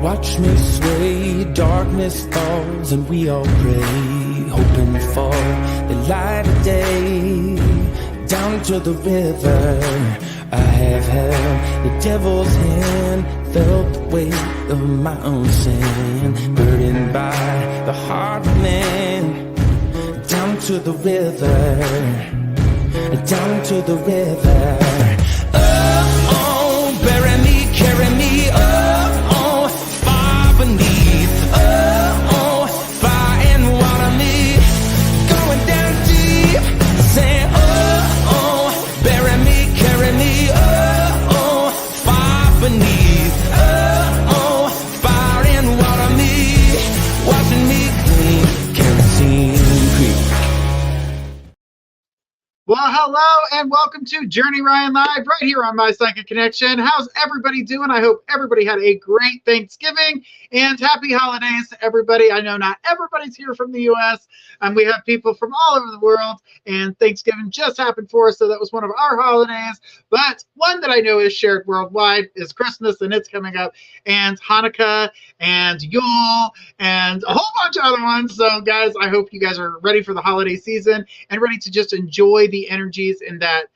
Watch me sway, darkness falls and we all pray, hoping for the light of day. Down to the river, I have held the devil's hand, felt the weight of my own sin, burdened by the heart of man. Down to the river, down to the river. Oh, oh, bury me, carry me, oh, oh, far beneath, oh, oh, fire and water me, going down deep, say, oh, oh, bury me, carry me, oh, oh, far beneath, oh, oh, fire and water me, washing me clean, kerosene creek. Well, hello and welcome to Journey Ryan Live right here on My Psychic Connection. How's everybody doing? I hope everybody had a great Thanksgiving and happy holidays to everybody. I know not everybody's here from the U.S. and we have people from all over the world, and Thanksgiving just happened for us, so that was one of our holidays. But one that I know is shared worldwide is Christmas, and it's coming up, and Hanukkah and Yule and a whole bunch of other ones. So guys, I hope you guys are ready for the holiday season and ready to just enjoy the energies and that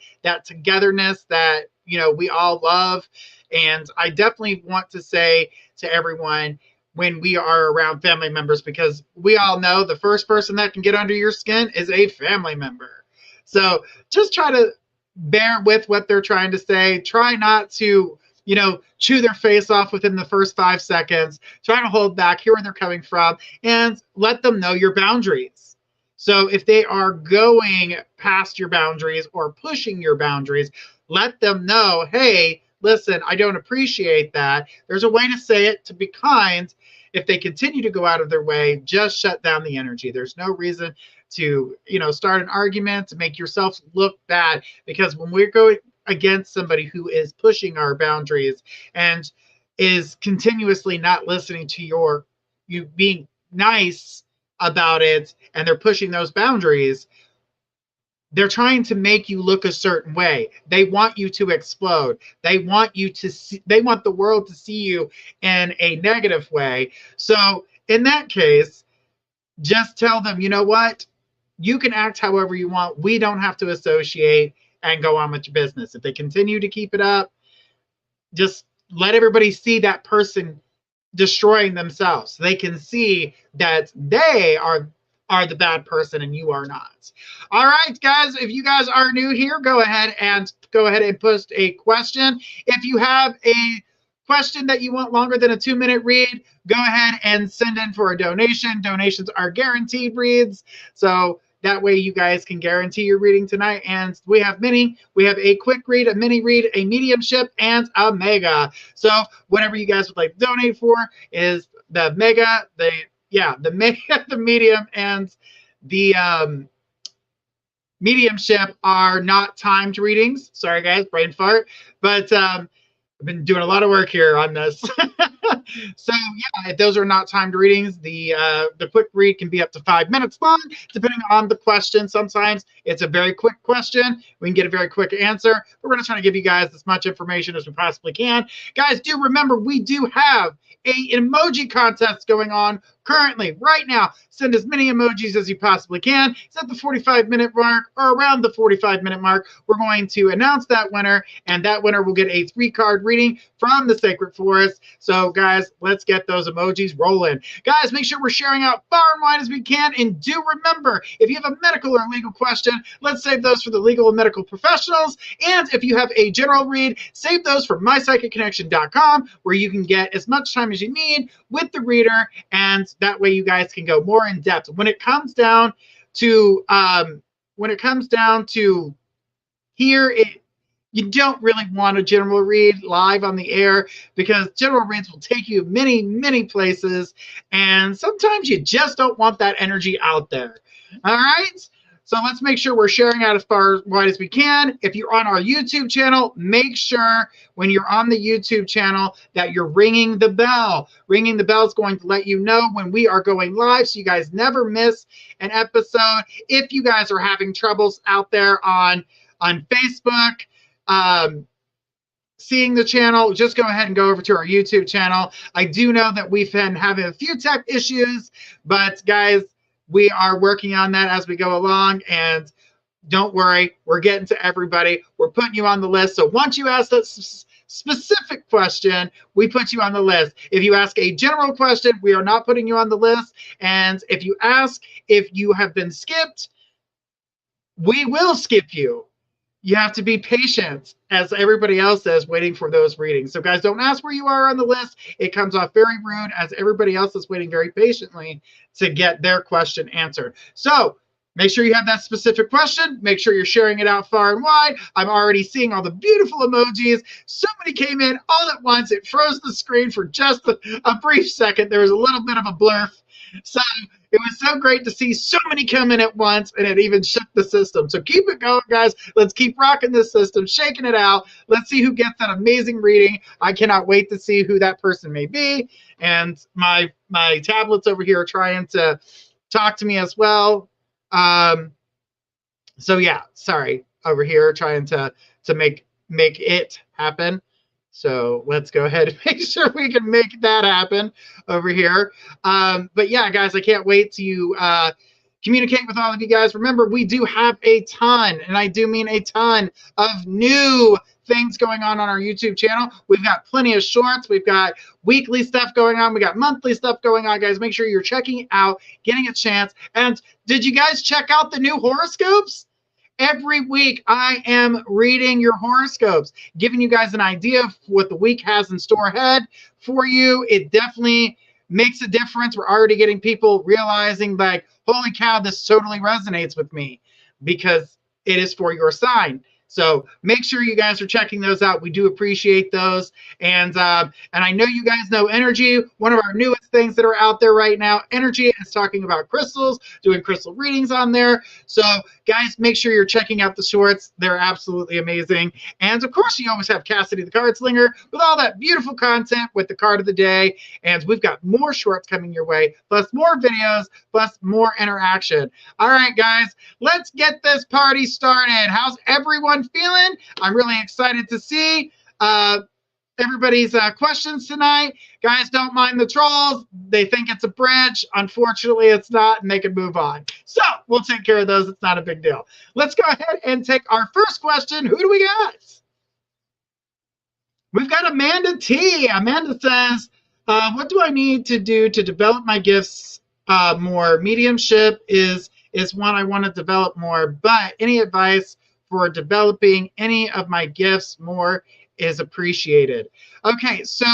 togetherness that, you know, we all love. And I definitely want to say to everyone, when we are around family members, because we all know the first person that can get under your skin is a family member. So just try to bear with what they're trying to say. Try not to, you know, chew their face off within the first 5 seconds. Try to hold back, hear where they're coming from, and let them know your boundaries. So if they are going past your boundaries or pushing your boundaries, let them know, hey, listen, I don't appreciate that. There's a way to say it, to be kind. If they continue to go out of their way, just shut down the energy. There's no reason to, you know, start an argument to make yourself look bad, because when we're going against somebody who is pushing our boundaries and is continuously not listening to you being nice about it, and they're pushing those boundaries, they're trying to make you look a certain way. They want you to explode. They want you to see, they want the world to see you in a negative way. So in that case, just tell them, you know what? You can act however you want. We don't have to associate, and go on with your business. If they continue to keep it up, just let everybody see that person destroying themselves. They can see that they are the bad person and you are not. All right, guys, if you guys are new here, go ahead and post a question. If you have a question that you want longer than a 2-minute read, go ahead and send in for a donation. Donations are guaranteed reads, so that way you guys can guarantee your reading tonight. And we have many. We have a quick read, a mini read, a mediumship, and a mega. So whatever you guys would like to donate for is the mega, the mega, the medium, and the mediumship are not timed readings. Sorry guys, brain fart. But I've been doing a lot of work here on this. So yeah, if those are not timed readings, the quick read can be up to 5 minutes long, depending on the question. Sometimes it's a very quick question. We can get a very quick answer. But we're going to try to give you guys as much information as we possibly can. Guys, do remember, we do have an emoji contest going on currently, right now. Send as many emojis as you possibly can. It's at the 45-minute mark, or around the 45-minute mark. We're going to announce that winner, and that winner will get a 3-card reading from the Sacred Forest. So guys, let's get those emojis rolling. Guys, make sure we're sharing out far and wide as we can. And do remember, if you have a medical or legal question, let's save those for the legal and medical professionals. And if you have a general read, save those for mypsychicconnection.com, where you can get as much time as you need with the reader, and that way you guys can go more in depth. When it comes down to here, you don't really want a general read live on the air, because general reads will take you many, many places, and sometimes you just don't want that energy out there. All right? So let's make sure we're sharing out as far wide as we can. If you're on our YouTube channel, make sure when you're on the YouTube channel that you're ringing the bell. Ringing the bell is going to let you know when we are going live, so you guys never miss an episode. If you guys are having troubles out there on Facebook, seeing the channel, just go ahead and go over to our YouTube channel. I do know that we've been having a few tech issues, but guys, we are working on that as we go along, and don't worry, we're getting to everybody. We're putting you on the list. So once you ask that specific question, we put you on the list. If you ask a general question, we are not putting you on the list. And if you ask if you have been skipped, we will skip you. You have to be patient, as everybody else is, waiting for those readings. So guys, don't ask where you are on the list. It comes off very rude, as everybody else is waiting very patiently to get their question answered. So make sure you have that specific question. Make sure you're sharing it out far and wide. I'm already seeing all the beautiful emojis. So many came in all at once. It froze the screen for just a brief second. There was a little bit of a blur. So it was so great to see so many come in at once, and it even shook the system. So keep it going, guys. Let's keep rocking this system, shaking it out. Let's see who gets that amazing reading. I cannot wait to see who that person may be. And my tablets over here are trying to talk to me as well. So yeah, sorry, over here trying to make it happen. So let's go ahead and make sure we can make that happen over here. But yeah, guys, I can't wait to communicate with all of you guys. Remember, we do have a ton, and I do mean a ton, of new things going on our YouTube channel. We've got plenty of shorts. We've got weekly stuff going on. We got monthly stuff going on, guys. Make sure you're checking it out, getting a chance. And did you guys check out the new horoscopes? Every week, I am reading your horoscopes, giving you guys an idea of what the week has in store ahead for you. It definitely makes a difference. We're already getting people realizing, like, holy cow, this totally resonates with me, because it is for your sign. So make sure you guys are checking those out. We do appreciate those. And I know you guys know Energy, one of our newest things that are out there right now. Energy is talking about crystals, doing crystal readings on there. So guys, make sure you're checking out the shorts. They're absolutely amazing. And of course, you always have Cassidy the Card Slinger with all that beautiful content with the card of the day. And we've got more shorts coming your way, plus more videos, plus more interaction. All right, guys, let's get this party started. How's everyone feeling? I'm really excited to see everybody's questions tonight. Guys, don't mind the trolls. They think it's a bridge. Unfortunately, it's not, and they can move on. So we'll take care of those. It's not a big deal. Let's go ahead and take our first question. Who do we got? We've got Amanda T. Amanda says, what do I need to do to develop my gifts more? Mediumship is one I want to develop more, but any advice for developing any of my gifts more is appreciated. Okay, so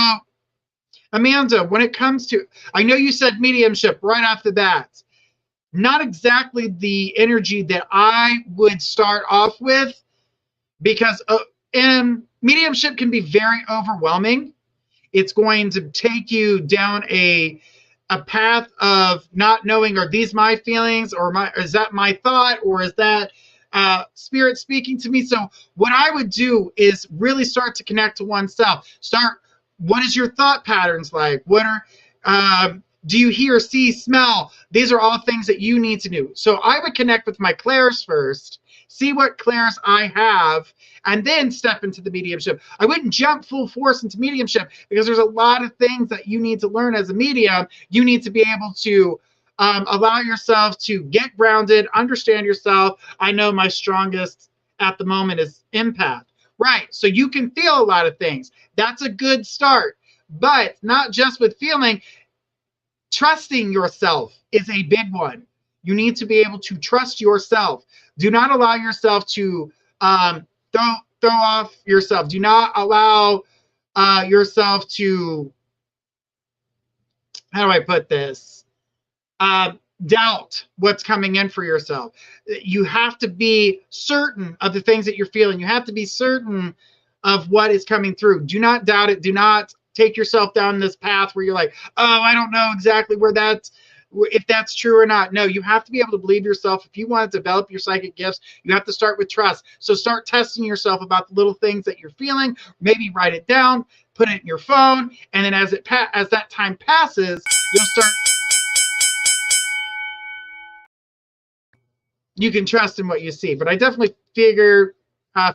Amanda, when it comes to, I know you said mediumship right off the bat, not exactly the energy that I would start off with, because mediumship can be very overwhelming. It's going to take you down a path of not knowing, are these my feelings, or is that my thought, or is that spirit speaking to me? So what I would do is really start to connect to oneself. What is your thought patterns like? What are do you hear, see, smell? These are all things that you need to do. So I would connect with my clairs first, see what clairs I have, and then step into the mediumship. I wouldn't jump full force into mediumship, because there's a lot of things that you need to learn as a medium. You need to be able to allow yourself to get grounded, understand yourself. I know my strongest at the moment is empath. Right, so you can feel a lot of things. That's a good start. But not just with feeling, trusting yourself is a big one. You need to be able to trust yourself. Do not allow yourself to throw off yourself. Do not allow yourself to, how do I put this? Doubt what's coming in for yourself. You have to be certain of the things that you're feeling. You have to be certain of what is coming through. Do not doubt it. Do not take yourself down this path where you're like, oh, I don't know exactly if that's true or not. No, you have to be able to believe yourself. If you want to develop your psychic gifts, you have to start with trust. So start testing yourself about the little things that you're feeling. Maybe write it down, put it in your phone, and then as that time passes, you can trust in what you see. But I definitely figure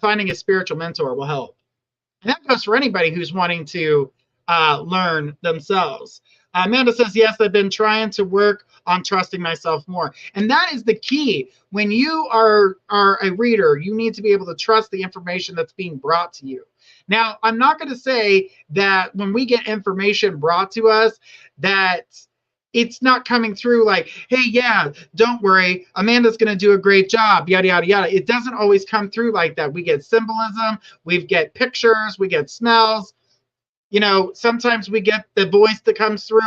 finding a spiritual mentor will help. And that goes for anybody who's wanting to learn themselves. Amanda says, yes, I've been trying to work on trusting myself more. And that is the key. When you are a reader, you need to be able to trust the information that's being brought to you. Now, I'm not going to say that when we get information brought to us that it's not coming through like, hey, yeah, don't worry, Amanda's going to do a great job, yada, yada, yada. It doesn't always come through like that. We get symbolism, we get pictures, we get smells. You know, sometimes we get the voice that comes through.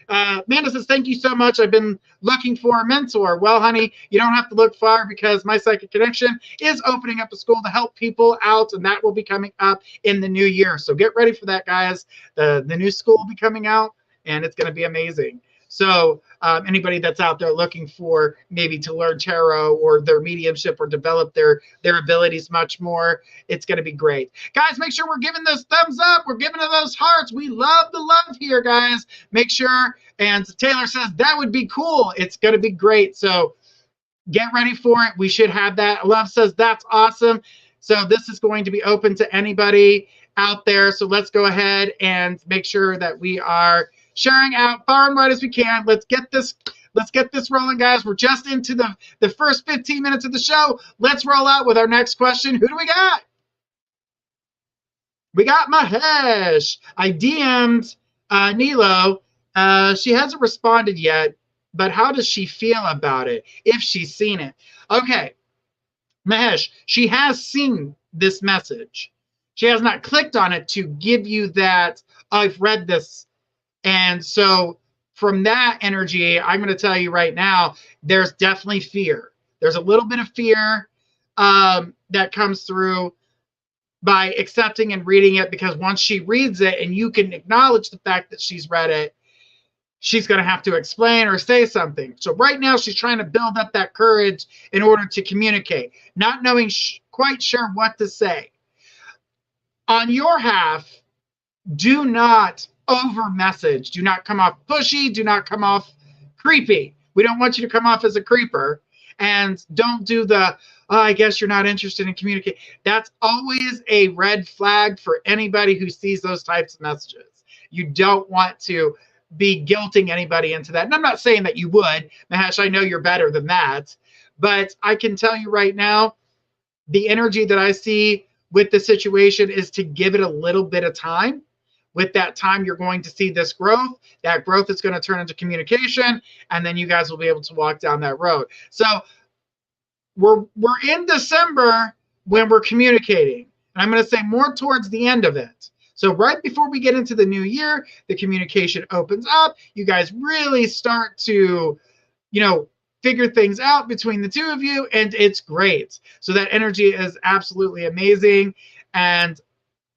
Amanda says, thank you so much. I've been looking for a mentor. Well, honey, you don't have to look far because my Psychic Connection is opening up a school to help people out, and that will be coming up in the new year. So get ready for that, guys. The new school will be coming out, and it's going to be amazing. So anybody that's out there looking for maybe to learn tarot or their mediumship or develop their abilities much more, it's going to be great. Guys, make sure we're giving those thumbs up. We're giving those hearts. We love the love here, guys. Make sure. And Taylor says, that would be cool. It's going to be great. So get ready for it. We should have that. Love says, that's awesome. So this is going to be open to anybody out there. So let's go ahead and make sure that we are sharing out far and wide as we can. Let's get this rolling, guys. We're just into the first 15 minutes of the show. Let's roll out with our next question. Who do we got? We got Mahesh. I DM'd Nilo. She hasn't responded yet, but how does she feel about it if she's seen it? Okay, Mahesh, she has seen this message. She has not clicked on it to give you that, I've read this. And so from that energy, I'm going to tell you right now, there's definitely fear. There's a little bit of fear that comes through by accepting and reading it, because once she reads it and you can acknowledge the fact that she's read it, she's going to have to explain or say something. So right now she's trying to build up that courage in order to communicate, not knowing quite sure what to say. On your half, do not over message. Do not come off pushy. Do not come off creepy. We don't want you to come off as a creeper. And don't do the, oh, I guess you're not interested in communicating. That's always a red flag for anybody who sees those types of messages. You don't want to be guilting anybody into that. And I'm not saying that you would, Mahesh, I know you're better than that. But I can tell you right now, the energy that I see with the situation is to give it a little bit of time. With that time, you're going to see this growth. That growth is going to turn into communication, and then you guys will be able to walk down that road. So we're in December when we're communicating. And I'm going to say more towards the end of it. So right before we get into the new year, the communication opens up. You guys really start to, figure things out between the two of you, and it's great. So that energy is absolutely amazing. And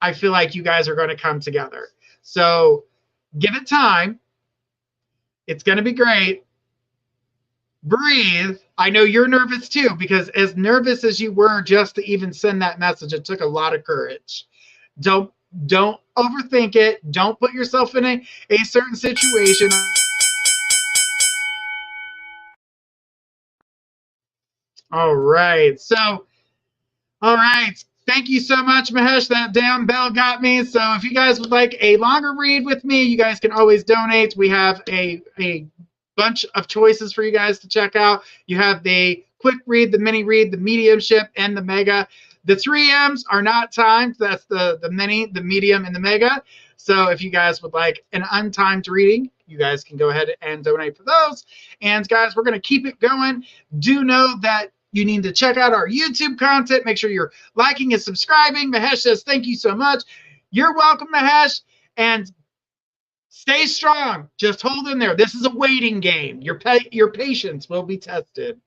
I feel like you guys are going to come together. So give it time. It's going to be great. Breathe. I know you're nervous too, because as nervous as you were just to even send that message, it took a lot of courage. Don't overthink it. Don't put yourself in a certain situation. All right. Thank you so much, Mahesh. That damn bell got me. So if you guys would like a longer read with me, you guys can always donate. We have a bunch of choices for you guys to check out. You have the quick read, the mini read, the mediumship, and the mega. The 3 M's are not timed. That's the mini, the medium, and the mega. So if you guys would like an untimed reading, you guys can go ahead and donate for those. And guys, we're going to keep it going. Do know that you need to check out our YouTube content. Make sure you're liking and subscribing. Mahesh says, thank you so much. You're welcome, Mahesh. And stay strong. Just hold in there. This is a waiting game. Your patience will be tested.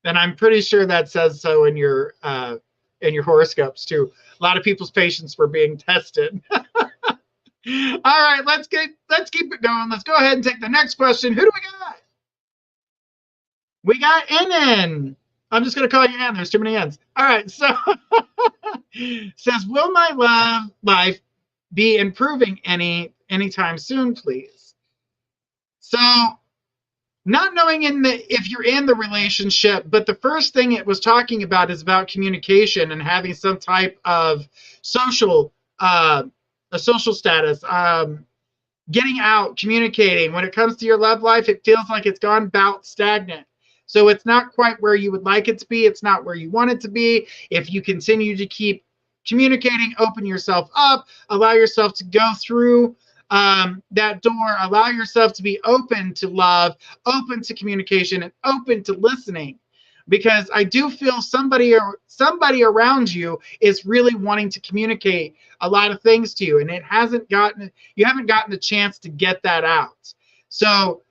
And I'm pretty sure that says so in your horoscopes too. A lot of people's patience were being tested. All right, let's keep it going. Let's go ahead and take the next question. Who do we got? We got N. I'm just going to call you Ann. There's too many N's. All right. So says, will my love life be improving anytime soon, please? So not knowing if you're in the relationship, but the first thing it was talking about is about communication and having some type of social a social status, getting out, communicating. When it comes to your love life, it feels like it's gone about stagnant. So it's not quite where you would like it to be. It's not where you want it to be. If you continue to keep communicating, open yourself up, allow yourself to go through that door, allow yourself to be open to love, open to communication, and open to listening. Because I do feel somebody around you is really wanting to communicate a lot of things to you, and you haven't gotten the chance to get that out. So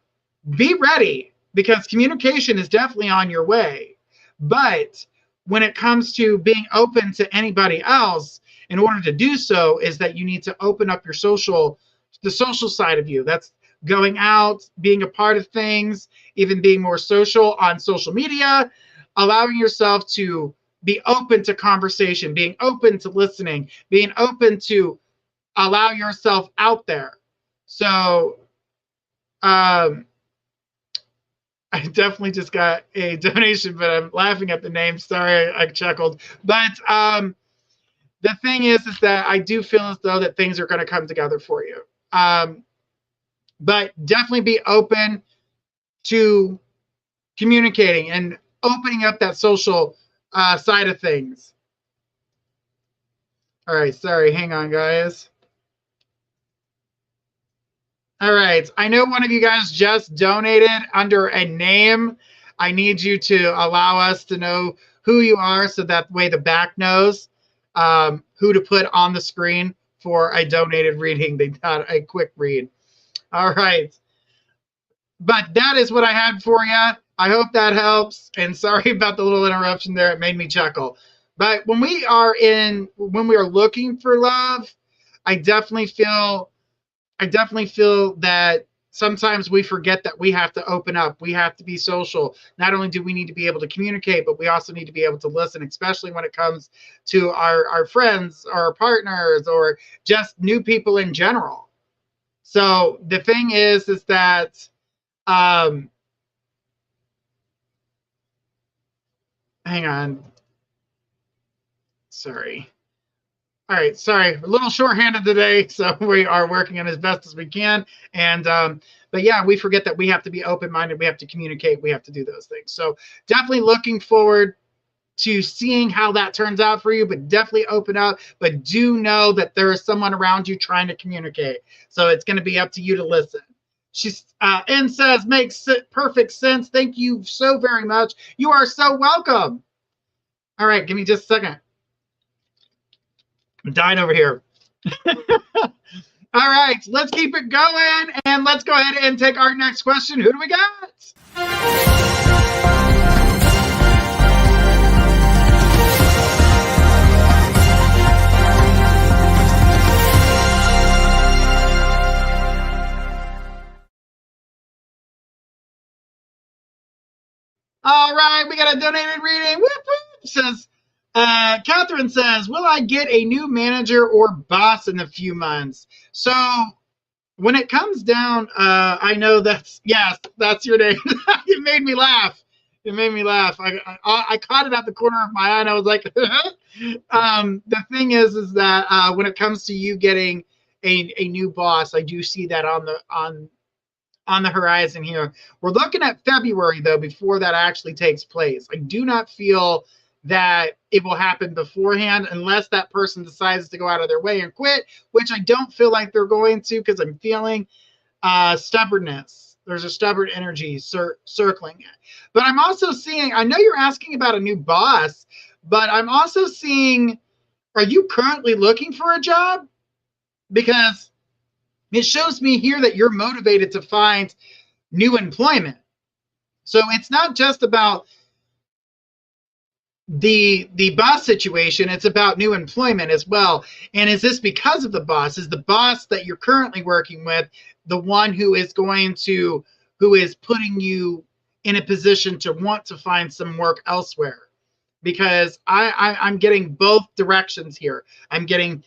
be ready, because communication is definitely on your way. But when it comes to being open to anybody else, in order to do so, is that you need to open up the social side of you. That's going out, being a part of things, even being more social on social media, allowing yourself to be open to conversation, being open to listening, being open to allow yourself out there. So I definitely just got a donation, but I'm laughing at the name. Sorry, I chuckled. But the thing is that I do feel as though that things are going to come together for you. But definitely be open to communicating and opening up that social side of things. All right, sorry, hang on, guys. All right, I know one of you guys just donated under a name. I need you to allow us to know who you are, so that way the back knows who to put on the screen for a donated reading. They got a quick read. All right. But that is what I had for you. I hope that helps. And sorry about the little interruption there. It made me chuckle. But when we are looking for love, I definitely feel that sometimes we forget that we have to open up. We have to be social. Not only do we need to be able to communicate, but we also need to be able to listen, especially when it comes to our friends, our partners, or just new people in general. So the thing is that hang on. Sorry. All right, sorry, a little shorthanded today, so we are working on as best as we can. And but yeah, we forget that we have to be open-minded, we have to communicate, we have to do those things. So definitely looking forward to seeing how that turns out for you, but definitely open up. But do know that there is someone around you trying to communicate. So it's going to be up to you to listen. She's N says, makes perfect sense. Thank you so very much. You are so welcome. All right, give me just a second. I'm dying over here. All right, let's keep it going, and let's go ahead and take our next question. Who do we got? All right, we got a donated reading. Whoop, whoop. Says, Catherine says, will I get a new manager or boss in a few months? So when it comes down, I know that's your name. It made me laugh. It made me laugh. I caught it at the corner of my eye, and I was like, the thing is that when it comes to you getting a new boss, I do see that on the horizon here. We're looking at February, though, before that actually takes place. I do not feel that it will happen beforehand unless that person decides to go out of their way and quit, which I don't feel like they're going to, because I'm feeling stubbornness. There's a stubborn energy circling it. But I'm also seeing, I know you're asking about a new boss, but I'm also seeing, are you currently looking for a job? Because it shows me here that you're motivated to find new employment. So it's not just about the boss situation, it's about new employment as well. And is this because of the boss? Is the boss that you're currently working with the one who is putting you in a position to want to find some work elsewhere? Because I'm getting both directions here. I'm getting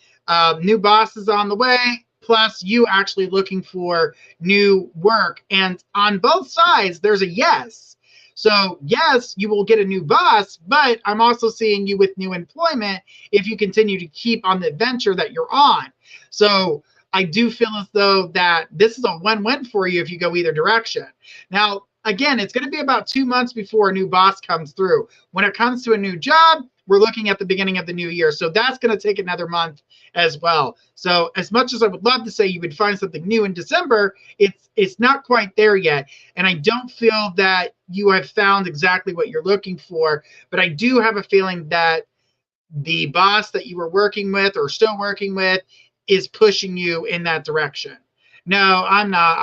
new bosses on the way, plus you actually looking for new work. And on both sides, there's a yes. So yes, you will get a new boss, but I'm also seeing you with new employment if you continue to keep on the adventure that you're on. So I do feel as though that this is a win-win for you if you go either direction. Now, again, it's going to be about 2 months before a new boss comes through. When it comes to a new job, we're looking at the beginning of the new year. So that's going to take another month as well. So as much as I would love to say you would find something new in December, it's not quite there yet. And I don't feel that you have found exactly what you're looking for, but I do have a feeling that the boss that you were working with or still working with is pushing you in that direction. No, I'm not.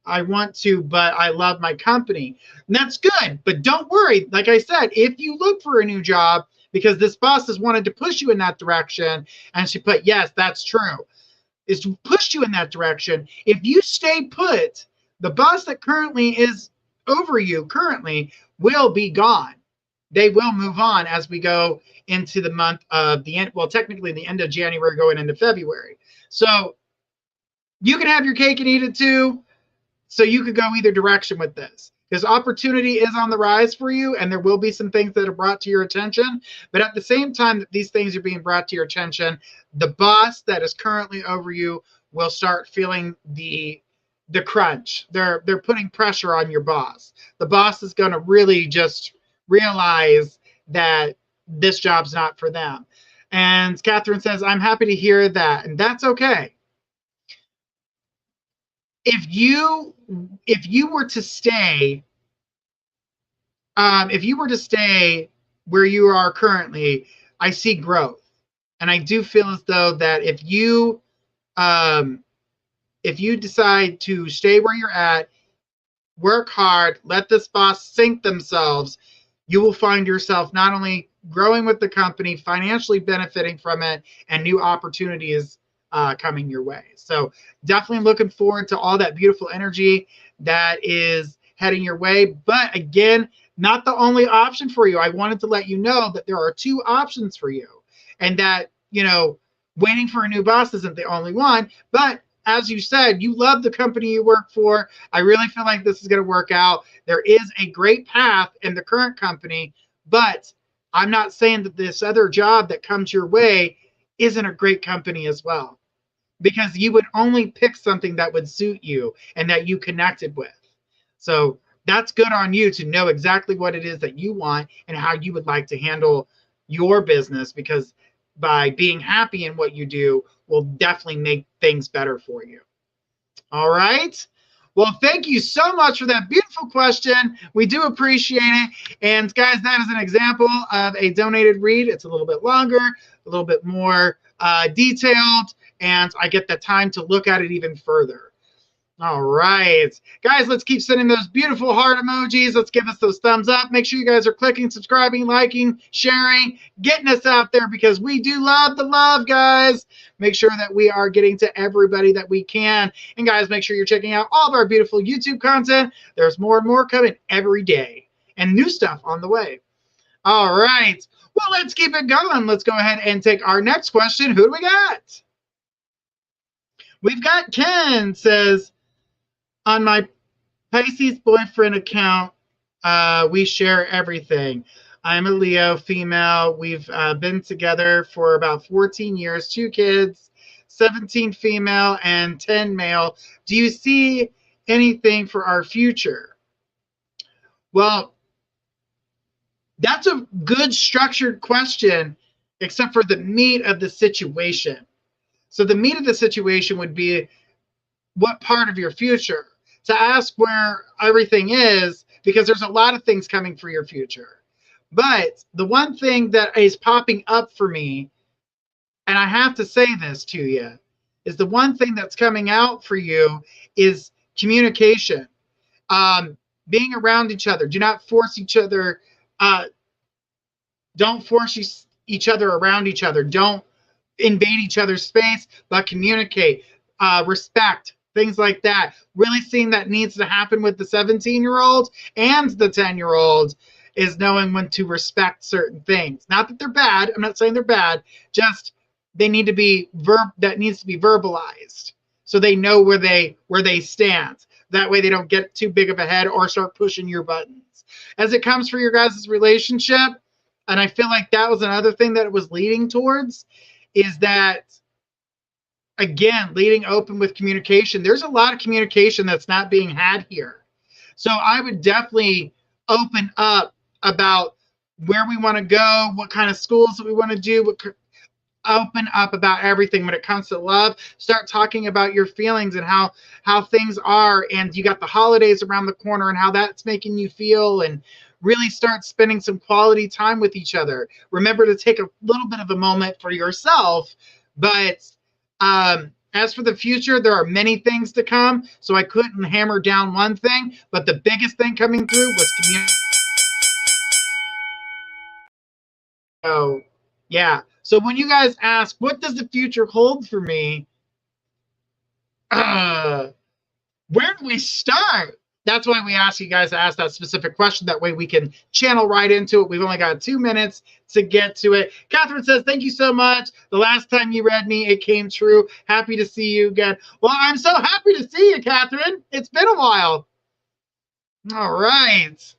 I want to, but I love my company. And that's good. But don't worry. Like I said, if you look for a new job because this boss has wanted to push you in that direction, and she put, yes, that's true, is to push you in that direction. If you stay put, the boss that currently is over you currently will be gone. They will move on as we go into the month of the end. Well, technically the end of January going into February. So you can have your cake and eat it too. So you could go either direction with this. Because opportunity is on the rise for you, and there will be some things that are brought to your attention. But at the same time that these things are being brought to your attention, the boss that is currently over you will start feeling the crunch. They're putting pressure on your boss. The boss is going to really just realize that this job's not for them. And Catherine says, I'm happy to hear that. And that's okay. If you were to stay, where you are currently, I see growth, and I do feel as though that if you decide to stay where you're at, work hard, let this boss sink themselves, you will find yourself not only growing with the company, financially benefiting from it, and new opportunities coming your way. So definitely looking forward to all that beautiful energy that is heading your way. But again, not the only option for you. I wanted to let you know that there are 2 options for you, and that, waiting for a new boss isn't the only one. But as you said, you love the company you work for. I really feel like this is going to work out. There is a great path in the current company, but I'm not saying that this other job that comes your way isn't a great company as well, because you would only pick something that would suit you and that you connected with. So that's good on you to know exactly what it is that you want and how you would like to handle your business, because by being happy in what you do will definitely make things better for you. All right. Well, thank you so much for that beautiful question. We do appreciate it. And guys, that is an example of a donated read. It's a little bit longer, a little bit more detailed, and I get the time to look at it even further. All right, guys, let's keep sending those beautiful heart emojis. Let's give us those thumbs up. Make sure you guys are clicking, subscribing, liking, sharing, getting us out there, because we do love the love, guys. Make sure that we are getting to everybody that we can. And guys, make sure you're checking out all of our beautiful YouTube content. There's more and more coming every day, and new stuff on the way. All right, well, let's keep it going. Let's go ahead and take our next question. Who do we got? We've got Ken. Says, on my Pisces boyfriend account, we share everything. I'm a Leo female. We've been together for about 14 years, 2 kids, 17 female and 10 male. Do you see anything for our future? Well, that's a good structured question, except for the meat of the situation. So the meat of the situation would be, what part of your future? To ask where everything is, because there's a lot of things coming for your future. But the one thing that is popping up for me, and I have to say this to you, is the one thing that's coming out for you is communication. Being around each other. Do not force each other. Don't force each other around each other. Don't invade each other's space, but communicate. Respect. Things like that. Really seeing that needs to happen with the 17-year-old and the 10-year-old is knowing when to respect certain things. Not that they're bad. I'm not saying they're bad. Just they need to be that needs to be verbalized. so they know where they stand. That way they don't get too big of a head or start pushing your buttons. As it comes for your guys' relationship, and I feel like that was another thing that it was leading towards, is that, again, leading open with communication. There's a lot of communication that's not being had here. So I would definitely open up about where we want to go, what kind of schools that we want to do, open up about everything when it comes to love. Start talking about your feelings and how things are, and you got the holidays around the corner and how that's making you feel, and really start spending some quality time with each other. Remember to take a little bit of a moment for yourself, but as for the future, there are many things to come, so I couldn't hammer down one thing, but the biggest thing coming through was community. So, yeah. So when you guys ask, what does the future hold for me? Where do we start? That's why we ask you guys to ask that specific question. That way we can channel right into it. We've only got 2 minutes to get to it. Catherine says, thank you so much. The last time you read me, it came true. Happy to see you again. Well, I'm so happy to see you, Catherine. It's been a while. All right.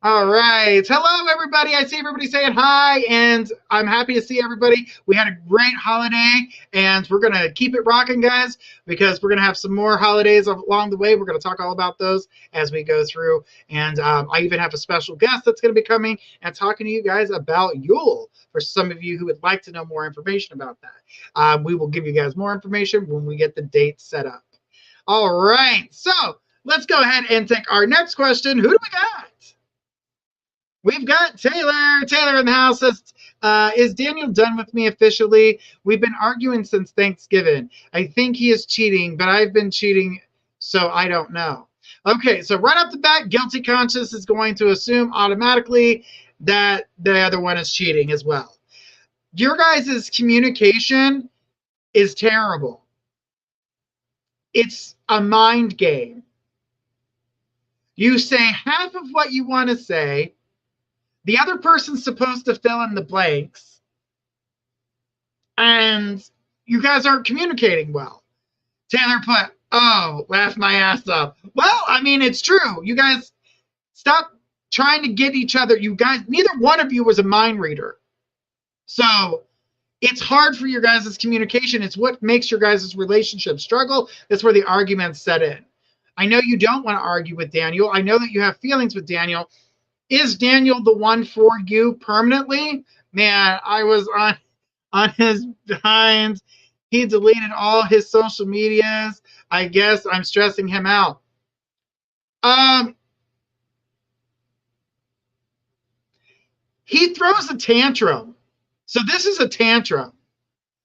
All right. Hello, everybody. I see everybody saying hi, and I'm happy to see everybody. We had a great holiday, and we're going to keep it rocking, guys, because we're going to have some more holidays along the way. We're going to talk all about those as we go through, and I even have a special guest that's going to be coming and talking to you guys about Yule, for some of you who would like to know more information about that. We will give you guys more information when we get the date set up. All right. So let's go ahead and take our next question. Who do we got? We've got Taylor. Taylor in the house says, is Daniel done with me officially? We've been arguing since Thanksgiving. I think he is cheating, but I've been cheating, so I don't know. Okay, so right off the bat, guilty conscience is going to assume automatically that the other one is cheating as well. Your guys' communication is terrible. It's a mind game. You say half of what you want to say. The other person's supposed to fill in the blanks, and you guys aren't communicating well. Taylor put, oh, laugh my ass off. Well, I mean, it's true. You guys stop trying to get each other. You guys, neither one of you was a mind reader. So it's hard for your guys' communication. It's what makes your guys' relationship struggle. That's where the arguments set in. I know you don't want to argue with Daniel. I know that you have feelings with Daniel. Is Daniel the one for you permanently? Man, I was on his behind. He deleted all his social medias. I guess I'm stressing him out. He throws a tantrum. So this is a tantrum.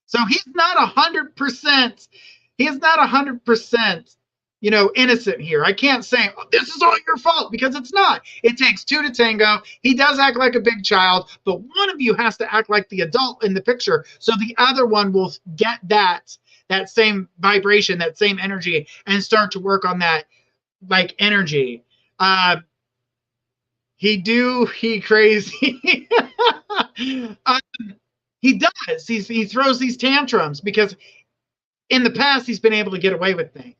So he's not 100%. He's not 100%. Innocent here. I can't say, oh, this is all your fault, because it's not. It takes two to tango. He does act like a big child, but one of you has to act like the adult in the picture, so the other one will get that same vibration, that same energy, and start to work on that energy. He crazy. He does. He throws these tantrums because in the past he's been able to get away with things.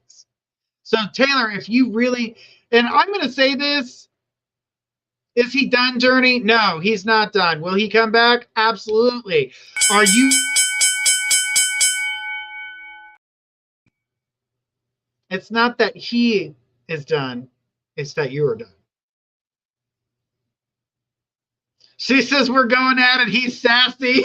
So, Taylor, if you really, and I'm going to say this, is he done, Journey? No, he's not done. Will he come back? Absolutely. Are you? It's not that he is done. It's that you are done. She says we're going at it. He's sassy.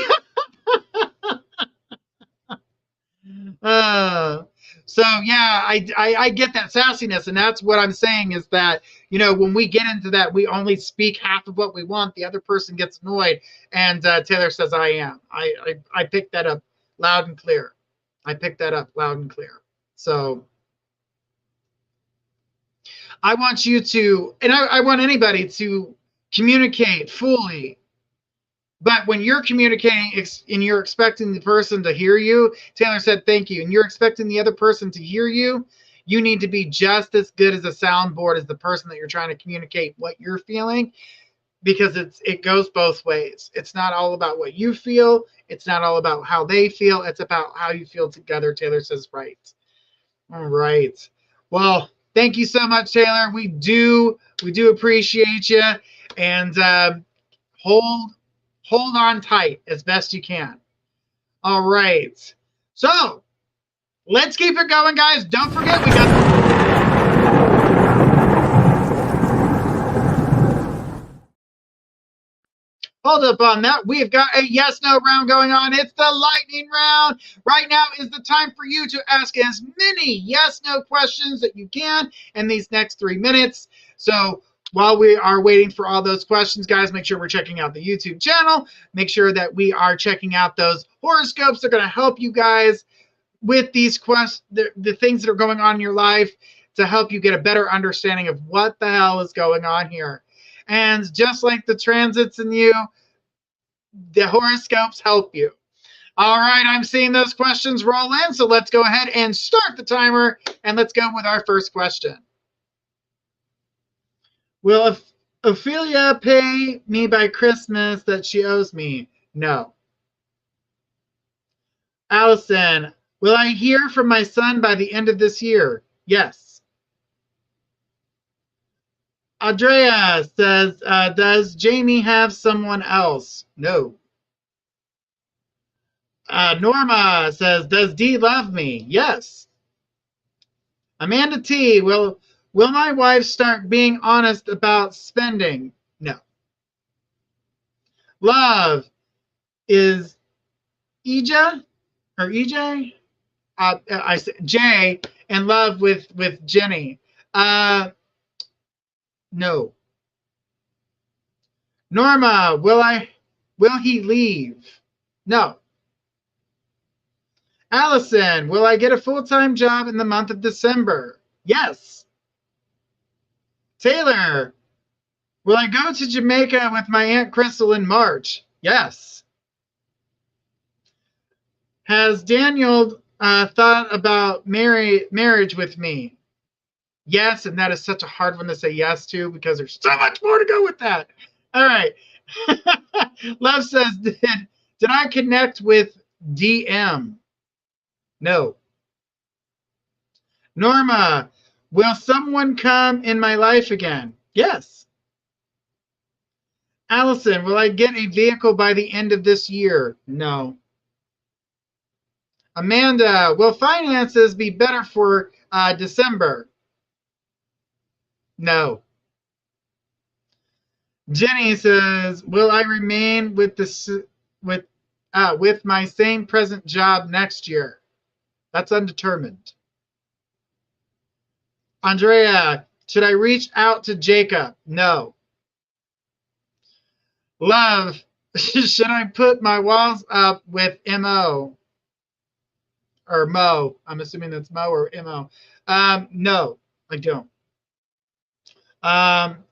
So yeah, I get that sassiness, and that's what I'm saying is that, when we get into that, we only speak half of what we want. The other person gets annoyed, and Taylor says I am. I picked that up loud and clear. I picked that up loud and clear. So I want you to, and I want anybody to communicate fully. But when you're communicating and you're expecting the person to hear you, Taylor said, thank you, and you're expecting the other person to hear you, you need to be just as good as a soundboard as the person that you're trying to communicate what you're feeling. because it goes both ways. It's not all about what you feel. It's not all about how they feel. It's about how you feel together. Taylor says, right. All right. Well, thank you so much, Taylor. We do appreciate you, and hold on tight as best you can. All right. So let's keep it going, guys. Don't forget, we got hold up on that. We've got a yes/no round going on. It's the lightning round. Right now is the time for you to ask as many yes/no questions that you can in these next 3 minutes. So while we are waiting for all those questions, guys, make sure we're checking out the YouTube channel. Make sure that we are checking out those horoscopes. They're going to help you guys with these the things that are going on in your life to help you get a better understanding of what the hell is going on here. And just like the transits in you, the horoscopes help you. All right, I'm seeing those questions roll in, so let's go ahead and start the timer, and let's go with our first question. Will Ophelia pay me by Christmas that she owes me? No. Allison, will I hear from my son by the end of this year? Yes. Andrea says, does Jamie have someone else? No. Norma says, does Dee love me? Yes. Amanda T, will my wife start being honest about spending? No. Love is Ija or EJ? I say Jay in love with Jenny. No. Norma, will he leave? No. Allison, will I get a full-time job in the month of December? Yes. Taylor, will I go to Jamaica with my Aunt Crystal in March? Yes. Has Daniel thought about marriage with me? Yes, and that is such a hard one to say yes to because there's so much more to go with that. All right. Love says, did I connect with DM? No. Norma, will someone come in my life again? Yes. Allison, will I get a vehicle by the end of this year? No. Amanda, will finances be better for December? No. Jenny says, will I remain with my same present job next year? That's undetermined. Andrea, should I reach out to Jacob? No. Love, should I put my walls up with MO? Or Mo. I'm assuming that's Mo or MO. No, I don't.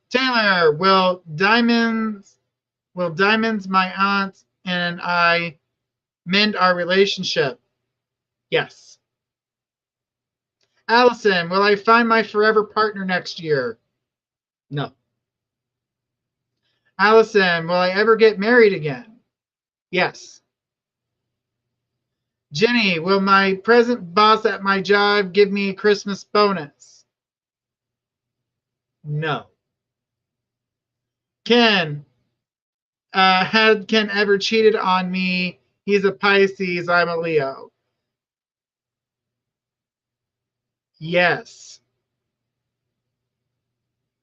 Taylor, will diamonds my aunt and I mend our relationship? Yes. Allison, will I find my forever partner next year? No. Allison, will I ever get married again? Yes. Jenny, will my present boss at my job give me a Christmas bonus? No. Ken, had Ken ever cheated on me? He's a Pisces, I'm a Leo. Yes.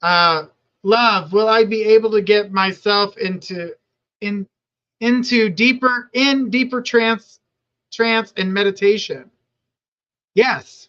Love, will I be able to get myself into deeper trance and meditation? Yes.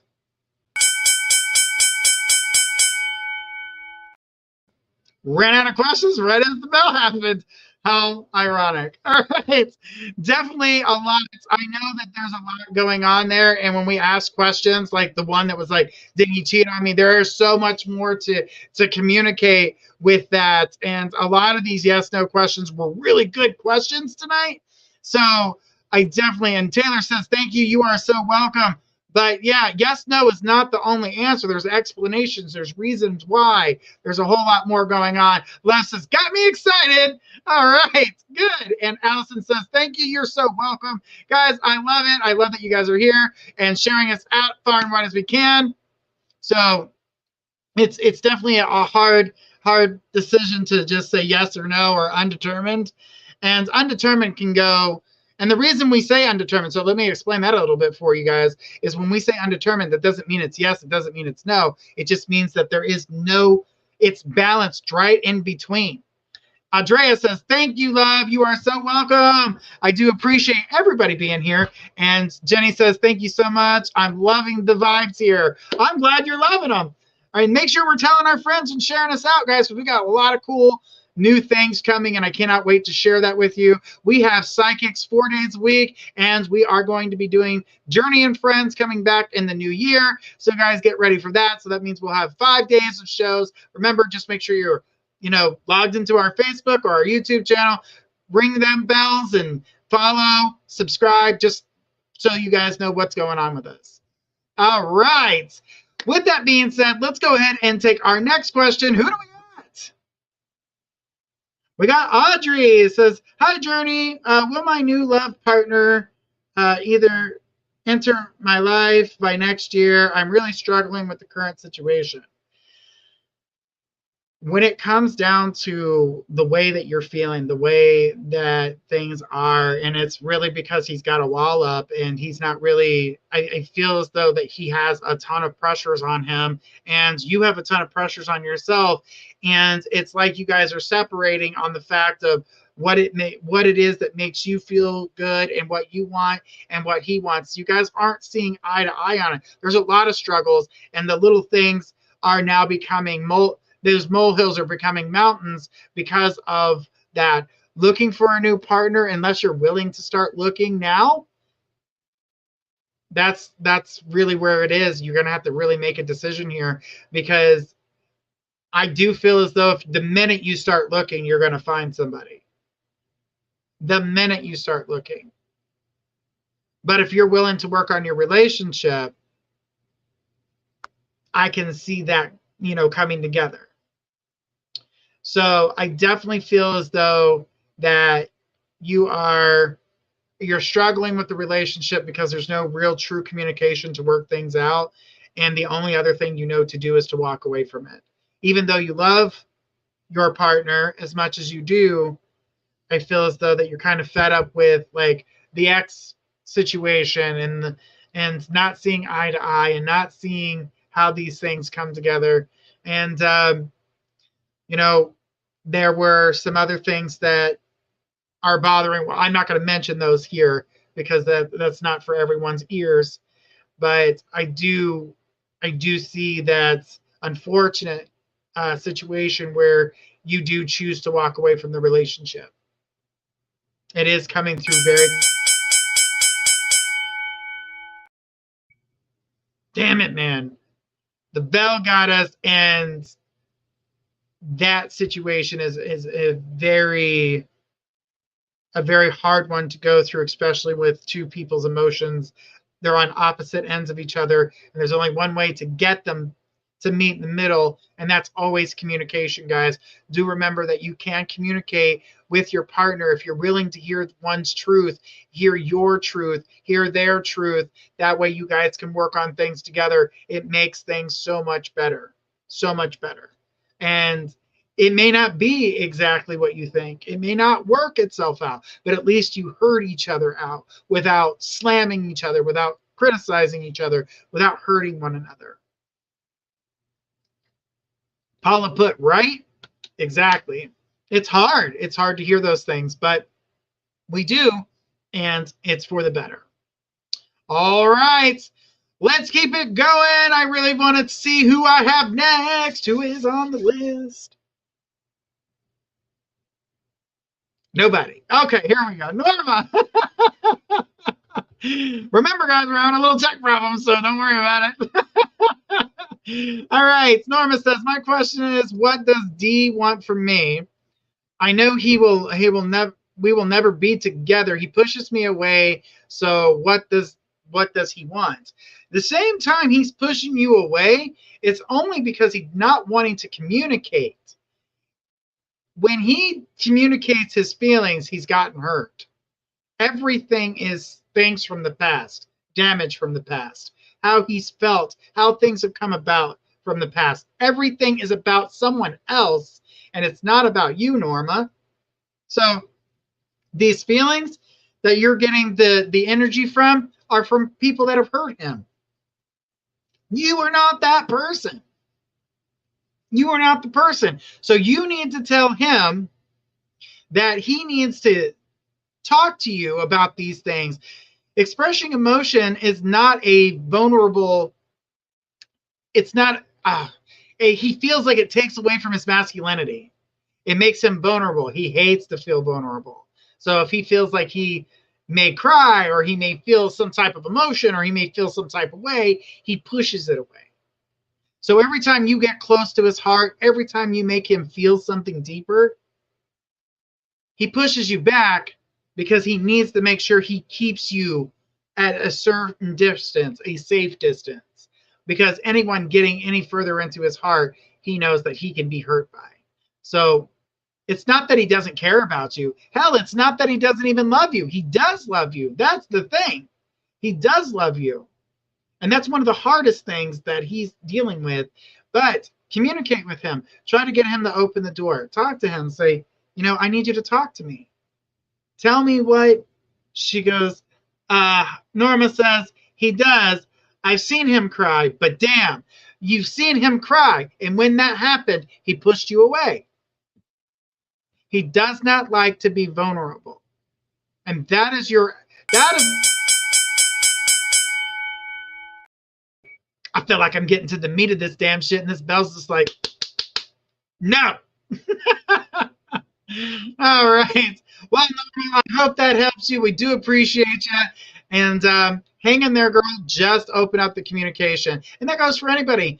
Ran out of questions right as the bell happened. How ironic. All right. Definitely a lot. I know that there's a lot going on there. And when we ask questions like the one that was like, did he cheat on me? There is so much more to communicate with that. And a lot of these yes/no questions were really good questions tonight. So I definitely, and Taylor says, thank you. You are so welcome. But yeah, yes, no is not the only answer. There's explanations. There's reasons why. There's a whole lot more going on. Les has got me excited. All right, good. And Allison says, thank you. You're so welcome. Guys, I love it. I love that you guys are here and sharing us out far and wide as we can. So it's definitely a hard decision to just say yes or no or undetermined. And undetermined can go, and the reason we say undetermined, so let me explain that a little bit for you guys, is when we say undetermined, that doesn't mean it's yes, it doesn't mean it's no. It just means that there is no, it's balanced right in between. Andrea says, thank you, love. You are so welcome. I do appreciate everybody being here. And Jenny says, thank you so much. I'm loving the vibes here. I'm glad you're loving them. All right, make sure we're telling our friends and sharing us out, guys, because we got a lot of cool new things coming, and I cannot wait to share that with you. We have Psychics 4 days a week, and we are going to be doing Journey and Friends coming back in the new year. So, guys, get ready for that. So that means we'll have 5 days of shows. Remember, just make sure you're logged into our Facebook or our YouTube channel. Ring them bells and follow, subscribe, just so you guys know what's going on with us. All right. With that being said, let's go ahead and take our next question. Who do we got? We got Audrey. It says, hi, Journey. Will my new love partner either enter my life by next year? I'm really struggling with the current situation. When it comes down to the way that you're feeling, the way that things are, and it's really because he's got a wall up and he's not really, I feel as though that he has a ton of pressures on him and you have a ton of pressures on yourself. And it's like you guys are separating on the fact of what it is that makes you feel good and what you want and what he wants. You guys aren't seeing eye to eye on it. There's a lot of struggles, and the little things are now becoming those molehills are becoming mountains because of that. Looking for a new partner, unless you're willing to start looking now, that's really where it is. You're going to have to really make a decision here, because I do feel as though if the minute you start looking, you're going to find somebody. The minute you start looking. But if you're willing to work on your relationship, I can see that, coming together. So I definitely feel as though that you're struggling with the relationship because there's no real true communication to work things out. And the only other thing you know to do is to walk away from it. Even though you love your partner as much as you do, I feel as though that you're kind of fed up with like the ex situation and not seeing eye to eye and not seeing how these things come together. And, there were some other things that are bothering. Well, I'm not going to mention those here because that's not for everyone's ears. But I do see that unfortunate situation where you do choose to walk away from the relationship. It is coming through very... Damn it, man. The bell got us, and that situation is a very hard one to go through, especially with two people's emotions. They're on opposite ends of each other, and there's only one way to get them to meet in the middle, and that's always communication, guys. Do remember that you can communicate with your partner if you're willing to hear one's truth, hear your truth, hear their truth. That way you guys can work on things together. It makes things so much better. And it may not be exactly what you think. It may not work itself out, but at least you heard each other out without slamming each other, without criticizing each other, without hurting one another. Paula put, right? Exactly. It's hard. It's hard to hear those things, but we do, and it's for the better. All right. Let's keep it going. I really want to see who I have next. Who is on the list? Nobody. Okay, here we go. Norma. Remember, guys, we're having a little tech problem, so don't worry about it. All right. Norma says, my question is, what does D want from me? I know we will never be together. He pushes me away. So what does he want? The same time he's pushing you away, it's only because he's not wanting to communicate. When he communicates his feelings, he's gotten hurt. Everything is things from the past, damage from the past, how he's felt, how things have come about from the past. Everything is about someone else, and it's not about you, Norma. So these feelings that you're getting the energy from are from people that have hurt him. You are not that person. You are not the person. So you need to tell him that he needs to talk to you about these things. Expressing emotion is not a vulnerable, it's not, he feels like it takes away from his masculinity. It makes him vulnerable. He hates to feel vulnerable. So if he feels like he may cry, or he may feel some type of emotion, or he may feel some type of way, he pushes it away. So every time you get close to his heart, every time you make him feel something deeper, he pushes you back because he needs to make sure he keeps you at a certain distance, a safe distance. Because anyone getting any further into his heart, he knows that he can be hurt by. So it's not that he doesn't care about you. Hell, it's not that he doesn't even love you. He does love you. That's the thing. He does love you. And that's one of the hardest things that he's dealing with. But communicate with him. Try to get him to open the door. Talk to him. Say, you know, I need you to talk to me. Tell me what. She goes, Norma says, he does. I've seen him cry, but damn, you've seen him cry. And when that happened, he pushed you away. He does not like to be vulnerable. And that is I feel like I'm getting to the meat of this damn shit, and this bell's just like, no. All right. Well, I hope that helps you. We do appreciate you. And hang in there, girl. Just open up the communication. And that goes for anybody.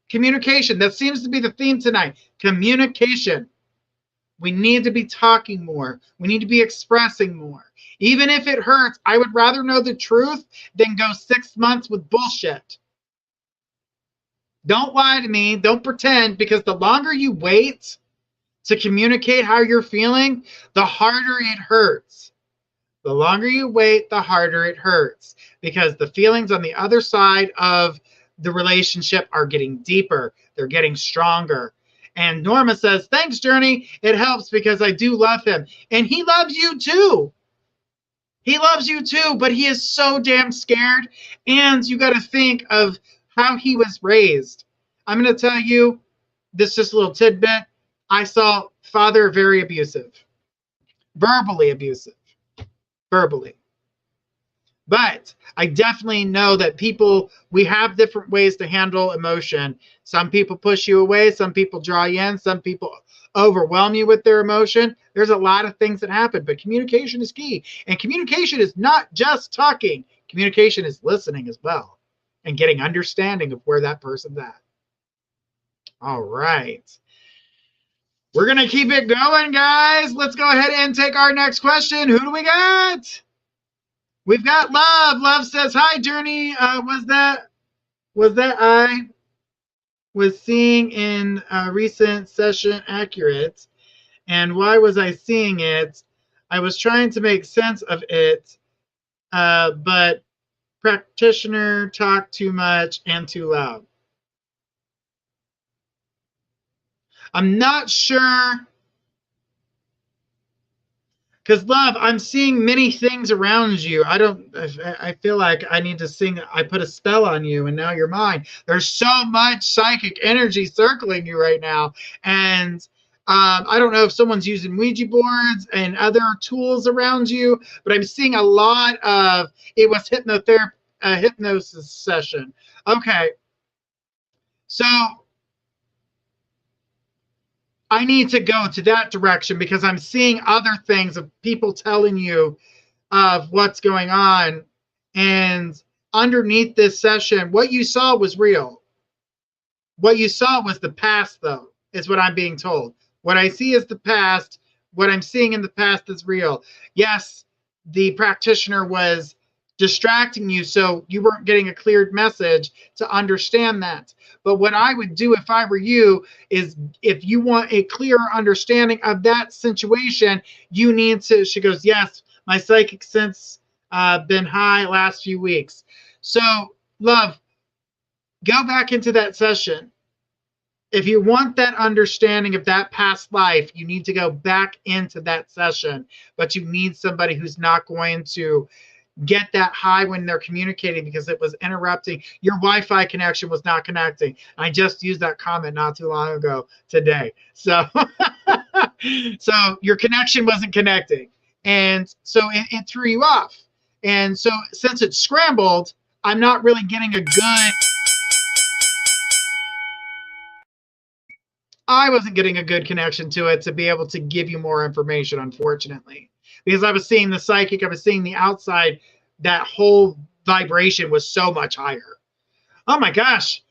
Communication. That seems to be the theme tonight. Communication. We need to be talking more. We need to be expressing more. Even if it hurts, I would rather know the truth than go 6 months with bullshit. Don't lie to me. Don't pretend, because the longer you wait to communicate how you're feeling, the harder it hurts. The longer you wait, the harder it hurts, because the feelings on the other side of the relationship are getting deeper. They're getting stronger. And Norma says, thanks, Journey. It helps because I do love him. And he loves you too. He loves you too, but he is so damn scared. And you got to think of how he was raised. I'm going to tell you this just a little tidbit. I saw father very abusive, verbally abusive, verbally. But I definitely know that we have different ways to handle emotion. Some people push you away. Some people draw you in. Some people overwhelm you with their emotion. There's a lot of things that happen, but communication is key. And communication is not just talking. Communication is listening as well and getting understanding of where that person's at. All right. We're going to keep it going, guys. Let's go ahead and take our next question. Who do we got? We've got Love. Love says, hi, Journey. Was that I was seeing in a recent session accurate? And why was I seeing it? I was trying to make sense of it, but practitioner talked too much and too loud. I'm not sure. Because, Love, I'm seeing many things around you. I feel like I need to sing, I put a spell on you and now you're mine. There's so much psychic energy circling you right now. And I don't know if someone's using Ouija boards and other tools around you, but I'm seeing a lot of, it was hypnosis session. Okay. So I need to go to that direction because I'm seeing other things of people telling you of what's going on. And underneath this session, what you saw was real. What you saw was the past, though, is what I'm being told. What I see is the past. What I'm seeing in the past is real. Yes, the practitioner was distracting you, so you weren't getting a cleared message to understand that. But what I would do if I were you is, if you want a clearer understanding of that situation, you need to, she goes, yes, my psychic sense been high last few weeks. So, love, go back into that session. If you want that understanding of that past life, you need to go back into that session. But you need somebody who's not going to get that high when they're communicating, because it was interrupting. Your Wi-Fi connection was not connecting. I just used that comment not too long ago today. So, so your connection wasn't connecting. And so it threw you off. And so since it's scrambled, I'm not really getting a good, I wasn't getting a good connection to it to be able to give you more information, unfortunately. Because I was seeing the psychic, I was seeing the outside, that whole vibration was so much higher. Oh my gosh.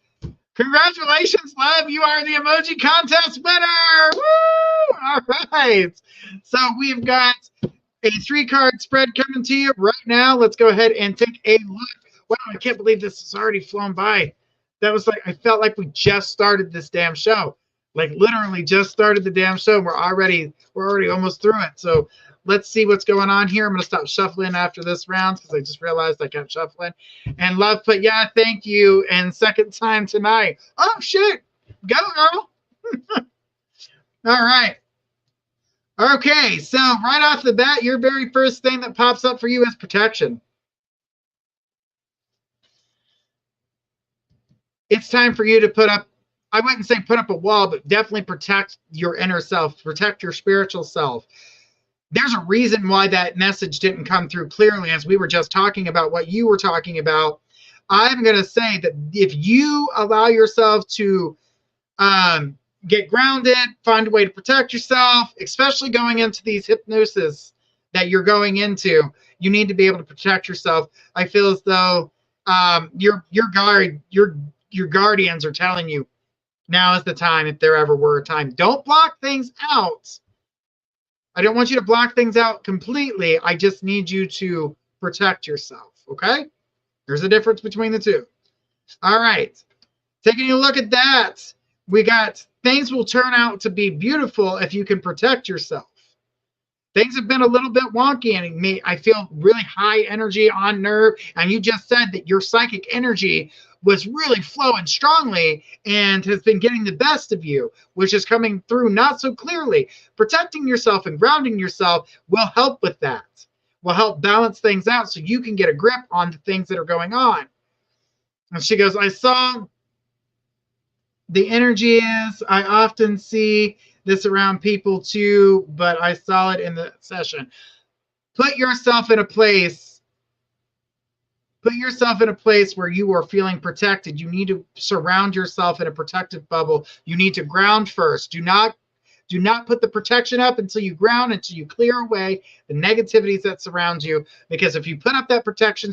Congratulations, love. You are the emoji contest winner. Woo! All right. So we've got a 3-card spread coming to you right now. Let's go ahead and take a look. Wow, I can't believe this has already flown by. That was like, I felt like we just started this damn show. Like literally just started the damn show. We're already almost through it. So let's see what's going on here. I'm going to stop shuffling after this round because I just realized I kept shuffling. And love put, yeah, thank you. And second time tonight. Oh, shit. Go, girl. All right. Okay. So right off the bat, your very first thing that pops up for you is protection. It's time for you to put up, I wouldn't say put up a wall, but definitely protect your inner self, protect your spiritual self. There's a reason why that message didn't come through clearly, as we were just talking about what you were talking about. I'm going to say that if you allow yourself to get grounded, find a way to protect yourself, especially going into these hypnosis that you're going into, you need to be able to protect yourself. I feel as though your guardians are telling you, now is the time, if there ever were a time. Don't block things out. I don't want you to block things out completely. I just need you to protect yourself, okay? There's a difference between the two. All right. Taking a look at that, we got things will turn out to be beautiful if you can protect yourself. Things have been a little bit wonky, and I feel really high energy on nerve. And you just said that your psychic energy was really flowing strongly and has been getting the best of you, which is coming through not so clearly. Protecting yourself and grounding yourself will help with that, will help balance things out so you can get a grip on the things that are going on. And she goes, I saw the energy is, I often see this around people too, but I saw it in the session. Put yourself in a place where you are feeling protected. You need to surround yourself in a protective bubble. You need to ground first. Do not put the protection up until you ground, until you clear away the negativities that surround you. Because if you put up that protection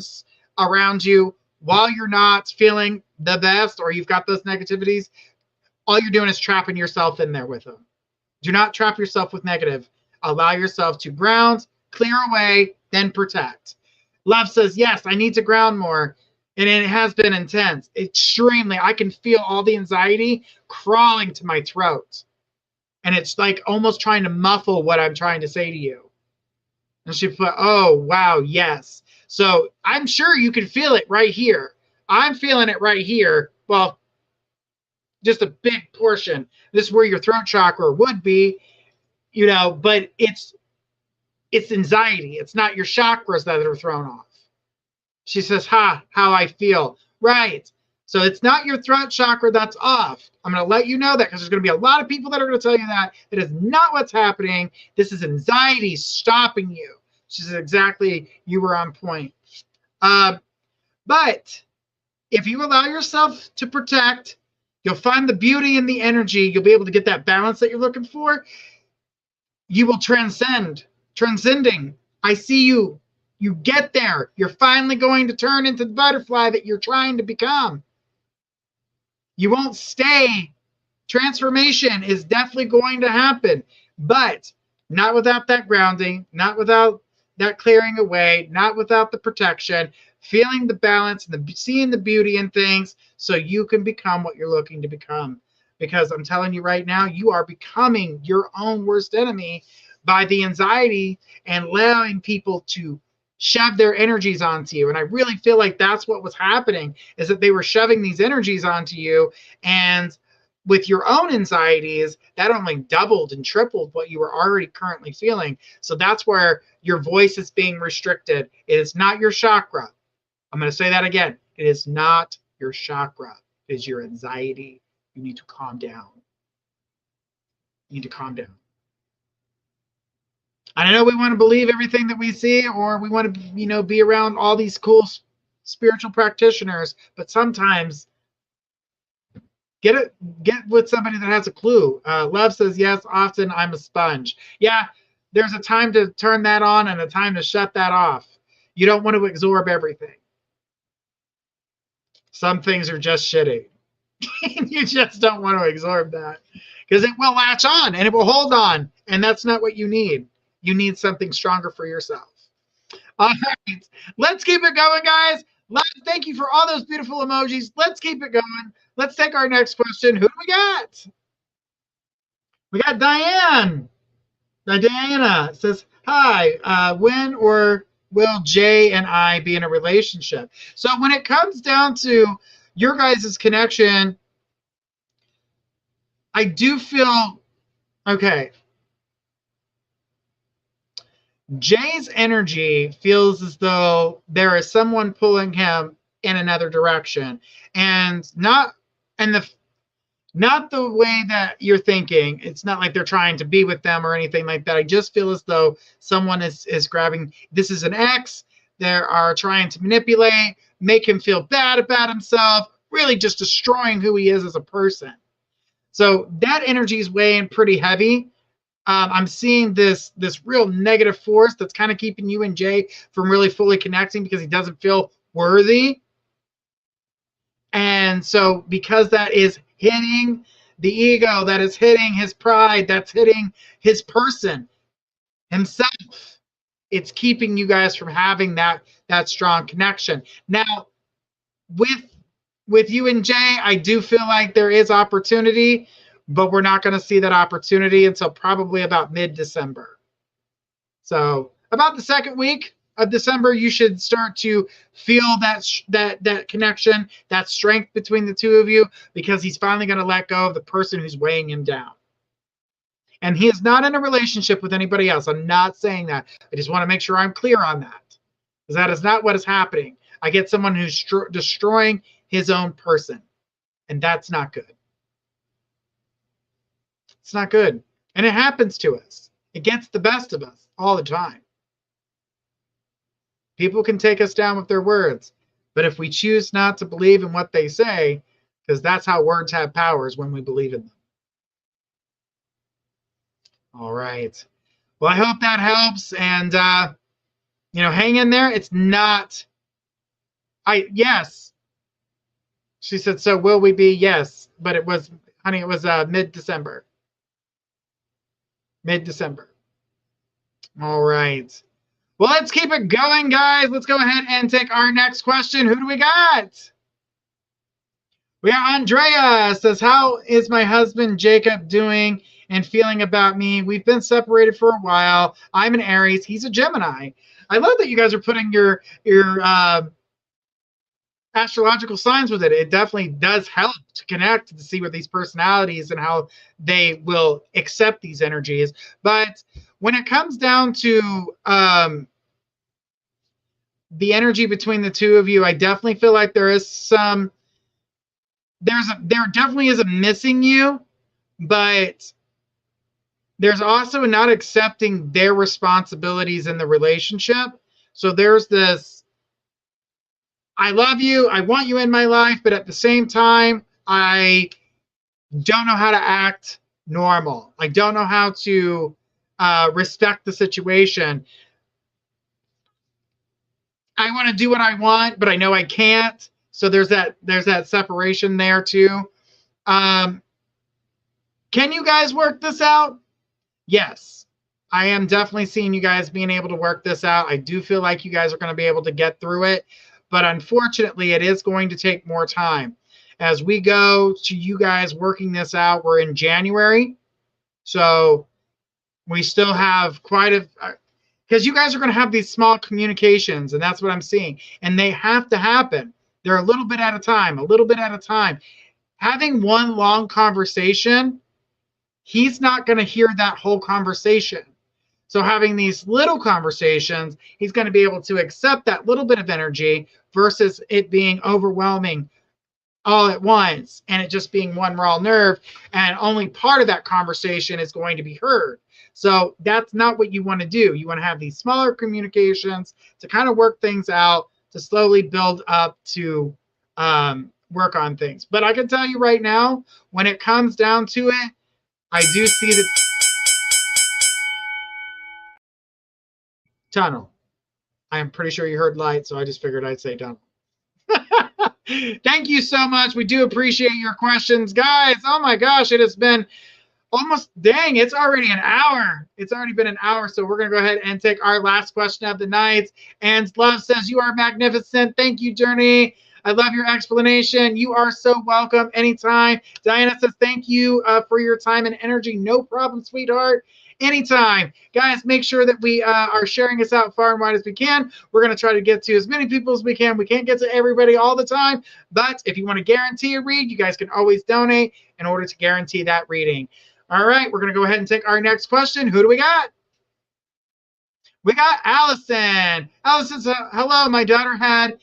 around you while you're not feeling the best, or you've got those negativities, all you're doing is trapping yourself in there with them. Do not trap yourself with negative. Allow yourself to ground, clear away, then protect. Love says, yes, I need to ground more. And it has been intense. Extremely. I can feel all the anxiety crawling to my throat. And it's like almost trying to muffle what I'm trying to say to you. And she put, oh, wow, yes. So I'm sure you can feel it right here. I'm feeling it right here. Well, just a big portion. This is where your throat chakra would be, but it's anxiety. It's not your chakras that are thrown off. She says, how I feel. Right. So it's not your throat chakra that's off. I'm going to let you know that, because there's going to be a lot of people that are going to tell you that. It is not what's happening. This is anxiety stopping you. She says, exactly, you were on point. But if you allow yourself to protect, you'll find the beauty in the energy. You'll be able to get that balance that you're looking for. You will transcending. I see you. You get there. You're finally going to turn into the butterfly that you're trying to become. You won't stay. Transformation is definitely going to happen, but not without that grounding, not without that clearing away, not without the protection, feeling the balance and seeing the beauty in things so you can become what you're looking to become. Because I'm telling you right now, you are becoming your own worst enemy by the anxiety and allowing people to shove their energies onto you. And I really feel like that's what was happening, is that they were shoving these energies onto you. And with your own anxieties, that only doubled and tripled what you were already currently feeling. So that's where your voice is being restricted. It is not your chakra. I'm going to say that again. It is not your chakra. It is your anxiety. You need to calm down. You need to calm down. I know we want to believe everything that we see, or we want to, be around all these cool spiritual practitioners, but sometimes get with somebody that has a clue. Love says, yes, often I'm a sponge. Yeah, there's a time to turn that on and a time to shut that off. You don't want to absorb everything. Some things are just shitty. You just don't want to absorb that, because it will latch on and it will hold on, and that's not what you need. You need something stronger for yourself. All right, let's keep it going, guys. Thank you for all those beautiful emojis. Let's keep it going. Let's take our next question. Who do we got? We got Diane. Diana says, hi, when or will Jay and I be in a relationship? So when it comes down to your guys' connection, I do feel, okay, Jay's energy feels as though there is someone pulling him in another direction, and not the way that you're thinking. It's not like they're trying to be with them or anything like that. I just feel as though someone is grabbing. This is an ex. They are trying to manipulate, make him feel bad about himself, really just destroying who he is as a person. So that energy is weighing pretty heavy. I'm seeing this real negative force that's kind of keeping you and Jay from really fully connecting, because he doesn't feel worthy. And so because that is hitting the ego, that is hitting his pride, that's hitting his person, himself, it's keeping you guys from having that strong connection. Now, with you and Jay, I do feel like there is opportunity, but we're not going to see that opportunity until probably about mid-December. So about the second week of December, you should start to feel that connection, that strength between the two of you, because he's finally going to let go of the person who's weighing him down. And he is not in a relationship with anybody else. I'm not saying that. I just want to make sure I'm clear on that, because that is not what is happening. I get someone who's destroying his own person, and that's not good. It's not good. And it happens to us. It gets the best of us all the time. People can take us down with their words, but if we choose not to believe in what they say, because that's how words have powers, when we believe in them. All right. Well, I hope that helps. And, hang in there. It's not, yes. She said, so will we be? Yes. But it was, honey, it was mid-December. Mid-December. All right. Well, let's keep it going, guys. Let's go ahead and take our next question. Who do we got? We got Andrea. Says, how is my husband Jacob doing and feeling about me? We've been separated for a while. I'm an Aries. He's a Gemini. I love that you guys are putting your astrological signs with it. It definitely does help to connect, to see what these personalities and how they will accept these energies. But when it comes down to the energy between the two of you, I definitely feel like there is there definitely is a missing you, but there's also a not accepting their responsibilities in the relationship. So there's this, I love you, I want you in my life, but at the same time, I don't know how to act normal. I don't know how to respect the situation. I want to do what I want, but I know I can't. So there's that separation there too. Can you guys work this out? Yes. I am definitely seeing you guys being able to work this out. I do feel like you guys are going to be able to get through it, but unfortunately, it is going to take more time. As we go to you guys working this out, we're in January, so we still have quite a, because you guys are going to have these small communications, and that's what I'm seeing, and they have to happen. They're a little bit at a time, a little bit at a time. Having one long conversation, he's not going to hear that whole conversation. So having these little conversations, he's going to be able to accept that little bit of energy versus it being overwhelming all at once and it just being one raw nerve, and only part of that conversation is going to be heard. So that's not what you want to do. You want to have these smaller communications to kind of work things out, to slowly build up to work on things. But I can tell you right now, when it comes down to it, I do see that tunnel. I am pretty sure you heard light, so I just figured I'd say tunnel. Thank you so much. We do appreciate your questions, guys. Oh my gosh, it has been almost, dang, it's already an hour. It's already been an hour, so we're going to go ahead and take our last question of the night. And Love says, you are magnificent. Thank you, Journey. I love your explanation. You are so welcome anytime. Diana says, thank you for your time and energy. No problem, sweetheart. Anytime. Guys, make sure that we are sharing this out far and wide as we can. We're going to try to get to as many people as we can. We can't get to everybody all the time, but if you want to guarantee a read, you guys can always donate in order to guarantee that reading. All right, we're going to go ahead and take our next question. Who do we got? We got Allison. Allison says, hello, my daughter had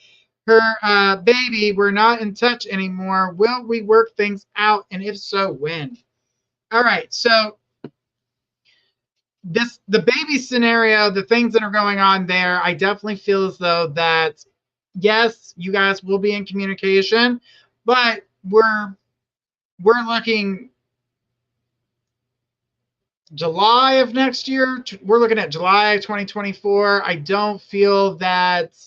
her baby. We're not in touch anymore. Will we work things out? And if so, when? All right, so the baby scenario, the things that are going on there, I definitely feel as though that, yes, you guys will be in communication, but we're looking July of next year. We're looking at July 2024. I don't feel that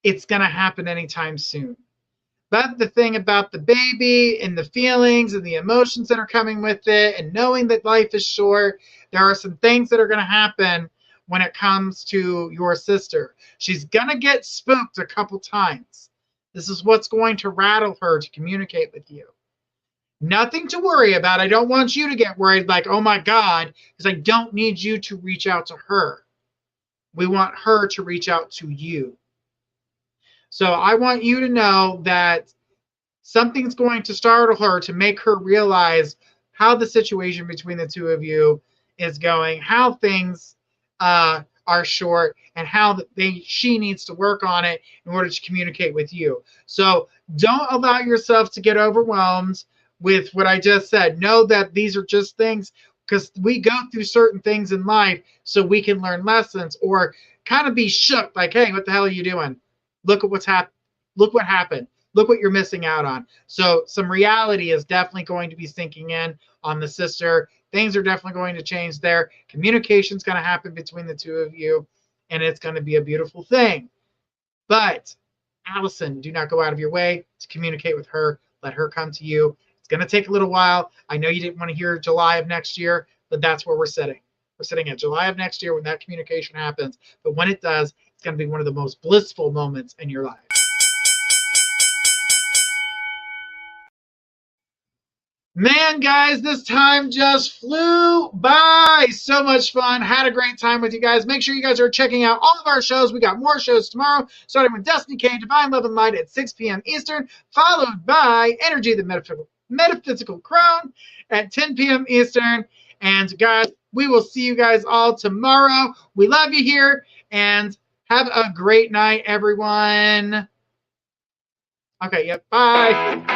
it's going to happen anytime soon. But the thing about the baby and the feelings and the emotions that are coming with it, and knowing that life is short, there are some things that are going to happen when it comes to your sister. She's going to get spooked a couple times. This is what's going to rattle her to communicate with you. Nothing to worry about. I don't want you to get worried like, oh my God, because I don't need you to reach out to her. We want her to reach out to you. So I want you to know that something's going to startle her to make her realize how the situation between the two of you is going, how things are short, and how she needs to work on it in order to communicate with you. So don't allow yourself to get overwhelmed with what I just said. Know that these are just things, because we go through certain things in life so we can learn lessons, or kind of be shook like, hey, what the hell are you doing? Look at what's happened. Look what happened. Look what you're missing out on. So some reality is definitely going to be sinking in on the sister. Things are definitely going to change there. Communication's going to happen between the two of you, and it's going to be a beautiful thing. But Allison, do not go out of your way to communicate with her. Let her come to you. It's going to take a little while. I know you didn't want to hear July of next year, but that's where we're sitting. We're sitting at July of next year when that communication happens. But when it does, it's going to be one of the most blissful moments in your life. Man, guys, this time just flew by. So much fun. Had a great time with you guys. Make sure you guys are checking out all of our shows. We got more shows tomorrow, starting with Destiny K, Divine Love and Light at 6 p.m. Eastern, followed by Energy, the Metaphysical Crown at 10 p.m. Eastern. And guys, we will see you guys all tomorrow. We love you here, and have a great night, everyone. Okay, yep, bye.